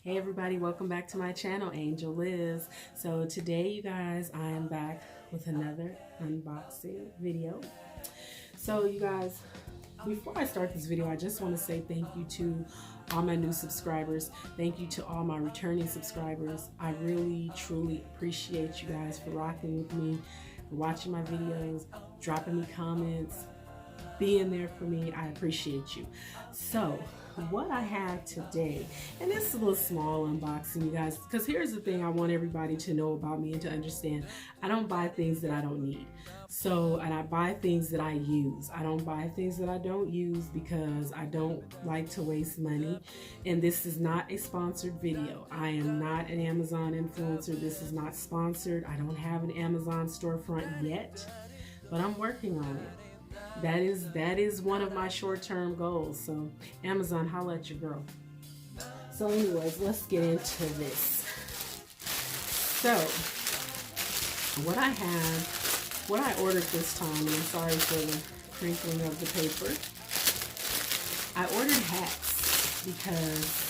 Hey everybody, welcome back to my channel, Angel Liz. So today you guys, I am back with another unboxing video. So you guys, before I start this video, I just want to say thank you to all my new subscribers. Thank you to all my returning subscribers. I really, truly appreciate you guys for rocking with me, for watching my videos, dropping me comments, being there for me. I appreciate you. So what I have today, and it's a little small unboxing, you guys, because here's the thing I want everybody to know about me and to understand. I don't buy things that I don't need. And I buy things that I use. I don't buy things that I don't use because I don't like to waste money. And this is not a sponsored video. I am not an Amazon influencer. This is not sponsored. I don't have an Amazon storefront yet, but I'm working on it. That is one of my short-term goals. So Amazon, holla at your girl. So anyways, let's get into this. So what I ordered this time, and I'm sorry for the crinkling of the paper. I ordered hats because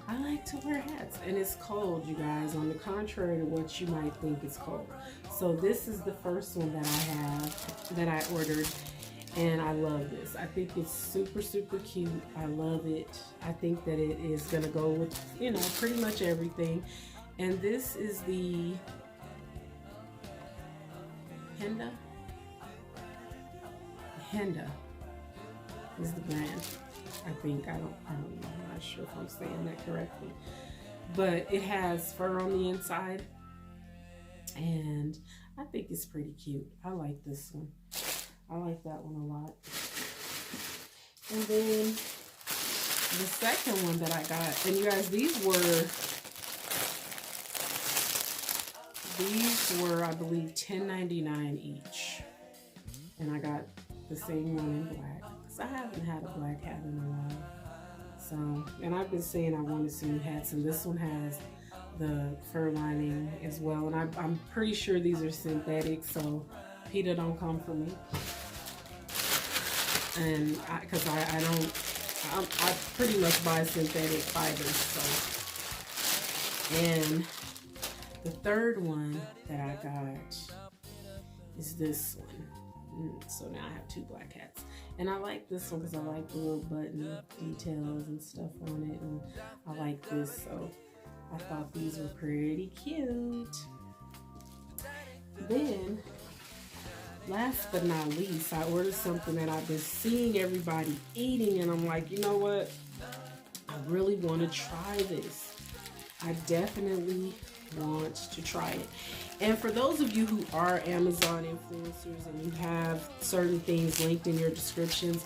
I like to wear hats, and it's cold, you guys, on the contrary to what you might think is cold. So this is the first one that I have, that I ordered, and I love this. I think it's super, super cute. I love it. I think that it is gonna go with, you know, pretty much everything. And this is the Henda is the brand. I think, I don't know, I'm not sure if I'm saying that correctly, but it has fur on the inside, and I think it's pretty cute. I like this one. I like that one a lot. And then the second one that I got, and you guys, these were I believe $10.99 each, and I got the same one in black. I haven't had a black hat in a while. So, and I've been saying I wanted some new hats, and this one has the fur lining as well. And I'm pretty sure these are synthetic, so PETA don't come for me. And because I pretty much buy synthetic fibers. So, and the third one that I got is this one. So now I have two black hats, and I like this one because I like the little button details and stuff on it, and I like this, so I thought these were pretty cute. Then last but not least, I ordered something that I've been seeing everybody eating, and I'm like, you know what, I really want to try this. I definitely want to try it. And for those of you who are Amazon influencers and you have certain things linked in your descriptions,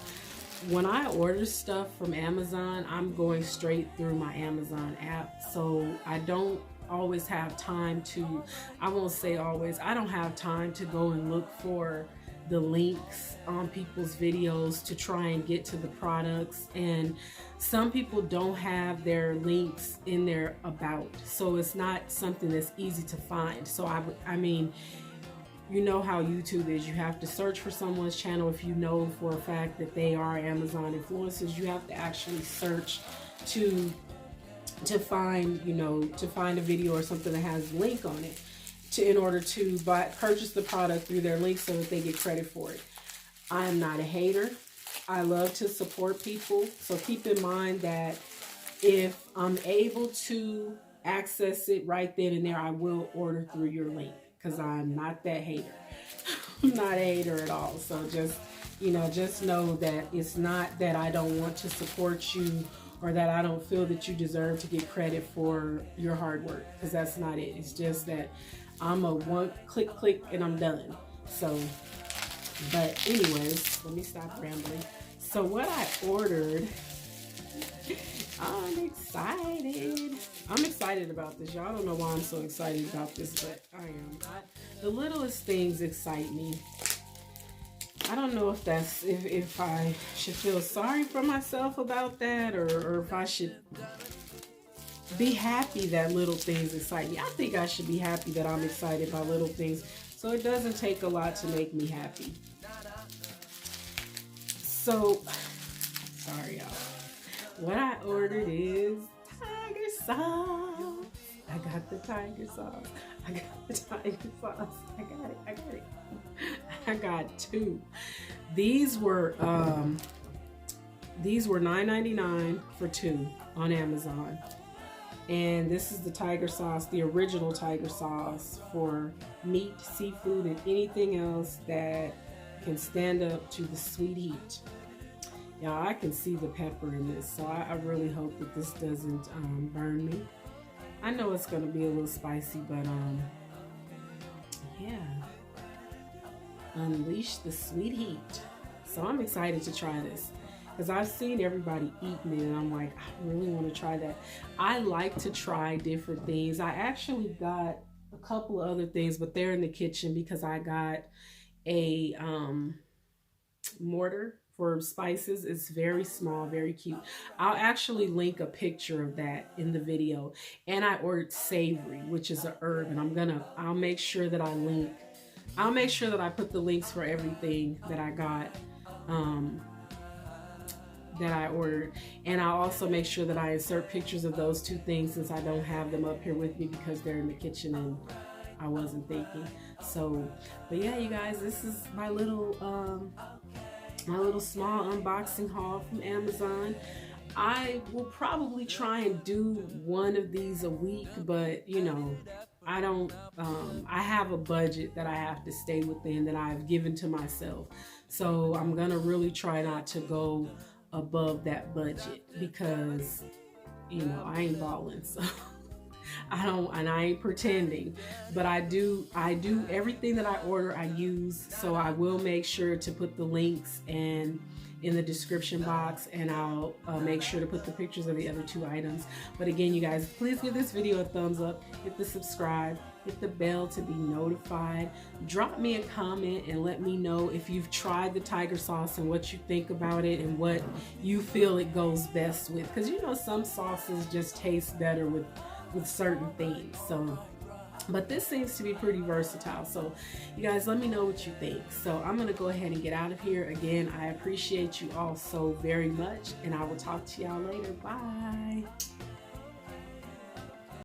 when I order stuff from Amazon, I'm going straight through my Amazon app. So I don't always have time to, I won't say always, I don't have time to go and look for the links on people's videos to try and get to the products. And some people don't have their links in their about, so it's not something that's easy to find. So I mean, you know how YouTube is. You have to search for someone's channel. If you know for a fact that they are Amazon influencers, you have to actually search to find, you know, to find a video or something that has a link on it, in order to purchase the product through their link so that they get credit for it. I am not a hater. I love to support people. So keep in mind that if I'm able to access it right then and there, I will order through your link, because I'm not that hater. I'm not a hater at all. So just, you know, just know that it's not that I don't want to support you or that I don't feel that you deserve to get credit for your hard work, because that's not it. It's just that I'm a one click and I'm done. So, but anyways, let me stop rambling. So what I ordered, I'm excited. I'm excited about this. Y'all don't know why I'm so excited about this, but I am. The littlest things excite me. I don't know if that's, if I should feel sorry for myself about that, or if I should be happy that little things excite me. I think I should be happy that I'm excited by little things, so it doesn't take a lot to make me happy. So, sorry y'all. What I ordered is tiger sauce. I got the tiger sauce. I got the tiger sauce. I got it. I got it. I got two. These were $9.99 for two on Amazon. And this is the tiger sauce, the original tiger sauce for meat, seafood, and anything else that can stand up to the sweet heat. Y'all, I can see the pepper in this, so I really hope that this doesn't burn me. I know it's gonna be a little spicy, but yeah. Unleash the sweet heat. So I'm excited to try this, because I've seen everybody eating it and I'm like, I really want to try that. I like to try different things. I actually got a couple of other things, but they're in the kitchen because I got a mortar for spices. It's very small, very cute. I'll actually link a picture of that in the video. And I ordered savory, which is a herb, and I'll make sure that I'll make sure that I put the links for everything that I got, that I ordered. And I'll also make sure that I insert pictures of those two things, since I don't have them up here with me because they're in the kitchen and I wasn't thinking. So, but yeah, you guys, this is my little small unboxing haul from Amazon. I will probably try and do one of these a week, but you know, I have a budget that I have to stay within that I've given to myself. So I'm gonna really try not to go above that budget, because you know, I ain't balling, so I ain't pretending, but I do everything that I order, I use. So I will make sure to put the links in the description box, and I'll make sure to put the pictures of the other two items. But again, you guys, please give this video a thumbs up, hit the subscribe, hit the bell to be notified, drop me a comment and let me know if you've tried the tiger sauce and what you think about it and what you feel it goes best with, because you know, some sauces just taste better with certain things. So, but this seems to be pretty versatile. So you guys, let me know what you think. So I'm gonna go ahead and get out of here. Again, I appreciate you all so very much, and I will talk to y'all later. Bye.